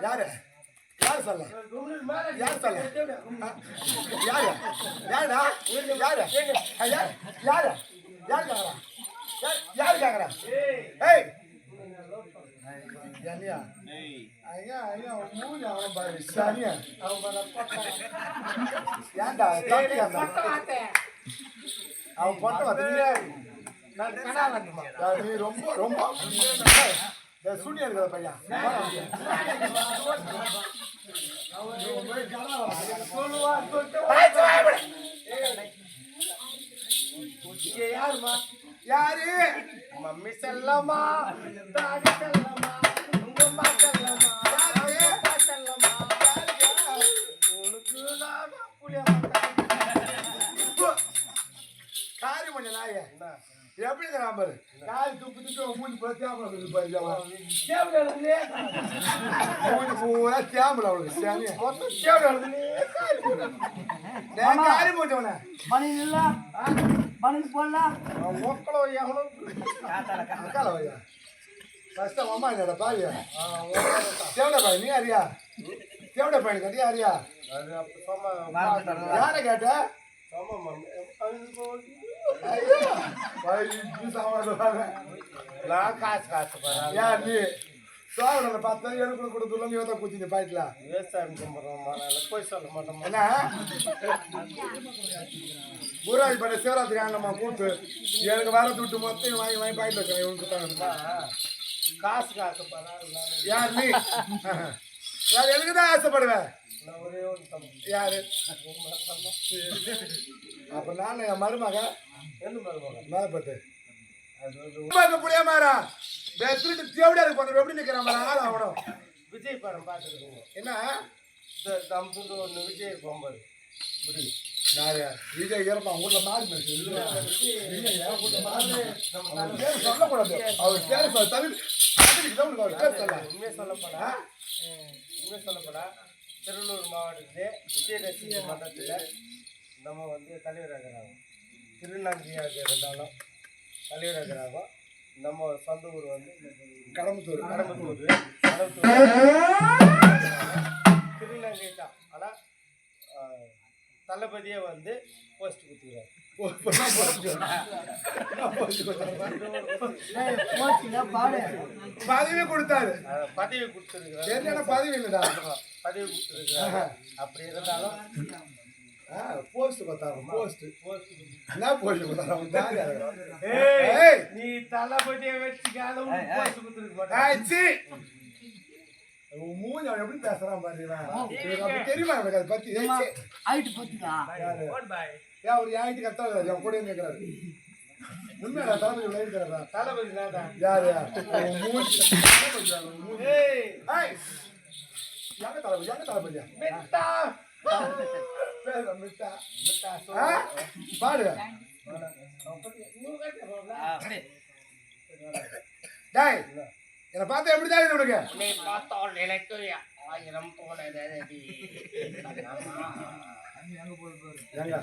யாரு யார் சொல்ல யார் சொல்ல யாரு யாருடா யாரு யாரு யாரு யார் கேக்குறா யார் கேக்குறா ஏய் யானியா ஐயா ஐயா மூணு அவன் பாரு சானியா அவன் ஏன்டா அவன் போட்டு வந்து நீ ரொம்ப ரொம்ப சூனியா இருக்கிற பையன் யாருமா யாரு மம்மி செல்லம்மா தாடி செல்லம்மா உங்கம்மா செல்லம்மா செல்லம்மா உனக்கு நான் புளிய காரி மணி நாய எப்படி பாரு காய் துப்பு மூஞ்சி போல தேம்பல மூஞ்சி பூரா தேம்பல அவளுக்கு காரி மூஞ்சவன மணி இல்ல மணி போடலாம் மொக்கள வையாங்களோ வையா கஷ்டம் அம்மா என்னடா பாரியா தேவட பாய் நீ யாரியா தேவட பாய் கட்டியா யாரியா யார கேட்ட காசு காசு யார் நீ சோழனை பார்த்தா எனக்கு கொடுத்துல நீ தான் குச்சிங்க பாய்க்கல விவசாயம் கும்பிட்றோம் போய் சொல்ல மாட்டோம் என்ன ஊராட்சி பண்ண சிவராத்திரி ஆண்டம்மா கூட்டு எனக்கு வர துட்டு மொத்தம் வாங்கி வாங்கி பாய்ட்டு வைக்கிறேன் இவனுக்கு தான் காசு காசு யார் நீ வேற எனக்கு தான் ஆசைப்படுவேன் யாரு அப்ப நான் என் மருமக என்ன மருமக மேலப்பட்டு புளிய மாறா திருட்டு தேவடியா இருக்கு பண்ண எப்படி நிக்கிறான் ஆள் ஆகணும் விஜய் படம் பார்த்துருக்கோங்க என்ன தம்பு ஒன்று விஜய் போகும்போது இப்படி விஜய் ஏறப்பான் ஊர்ல மாறி சொல்லக்கூடாது அவர் பேர் தமிழ் உண்மையை சொல்லப்படா திருவள்ளூர் மாவட்டத்திலே விஜய் ரசிகர் மன்றத்தில் நம்ம வந்து தலைவராகிறாங்க திருநங்கையாக இருந்தாலும் தலைவராகிறாங்க நம்ம சொந்த ஊர் வந்து கடம்பத்தூர் திருநங்கை தான் ஆனால் தளபதியே வந்து போஸ்ட் கொடுத்துக்கிறார் ஏய், போச்சுல பாடு. பதவி கொடுத்தாரு. பதவி கொடுத்துருக்குறாரு. என்னென்ன பதவி இல்லடா. பதவி கொடுத்துருக்குறாரு. அப்படி இருந்தாலும் போஸ்ட் பார்த்தாங்க. போஸ்ட் என்ன போஸ்ட் பார்த்தாங்க. ஏய், நீ தளபதியை வச்சுக்காத போஸ்ட் கொடுத்துருக்க மாட்டேன். மூஞ்சி அவன் எப்படி பேசுறான் பாத்தீங்களா? அப்படி தெரியுமா எனக்கு அதை பத்தி? அம்மா, height பத்துதா? ஏன் அவர் என் வீட்டுக்கு கத்தாரு அவன் கூட இருக்கிறாரு. உண்மையா தளபதி இருக்கிறாரா? தளபதி தான். யாரு மூஞ்சி ஏய், எங்க தளபதி? எங்க தளபதியா? மிட்டா பேசுறேன் மிட்டா. மிட்டா பாடு. அப்படி. டேய் என்னை பார்த்தா எப்படி தான் உனக்கு? நீ பார்த்தால் எனக்கு 1000 போனது. ஏங்க,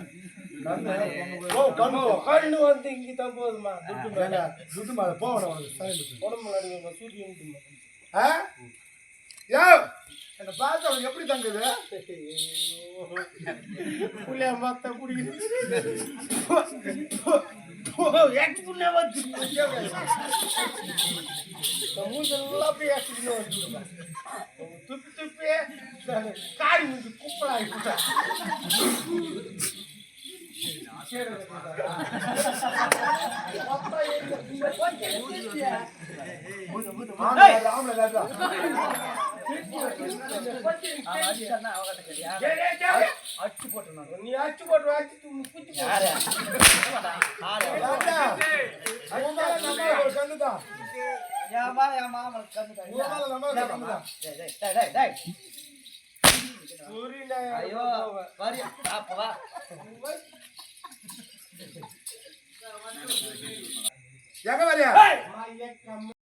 ஓ கண்ணு கண்ணு வந்து இங்கதான் போதுமா? துட்டு மேல துட்டு மேல போகணும் உனக்கு சாமி கும்பிட்டு. உடம்புல அடிக்க சூரியன் ஆ யோ என்னை பார்த்து அவனுக்கு எப்படி தங்குது? புள்ளைய மாத்த குடிக்கிறது. எக்ஸ்புண்ணே வந்து மூஞ்செல்லாம் போய் எக்ஸ்புண்ணே வந்து துப்பி துப்பி காடி முடிஞ்சு குப்பலாகிட்டா. ஆம்பளை அச்சு போட்டு நீ அச்சு போட்டு அச்சு குச்சி கண்ணுதான் என் மேல என் மாமன் கண்ணுதா? டேய், டேய், டேய். ஐயோ, வாரியா? அப்ப வா. எங்க வரியா?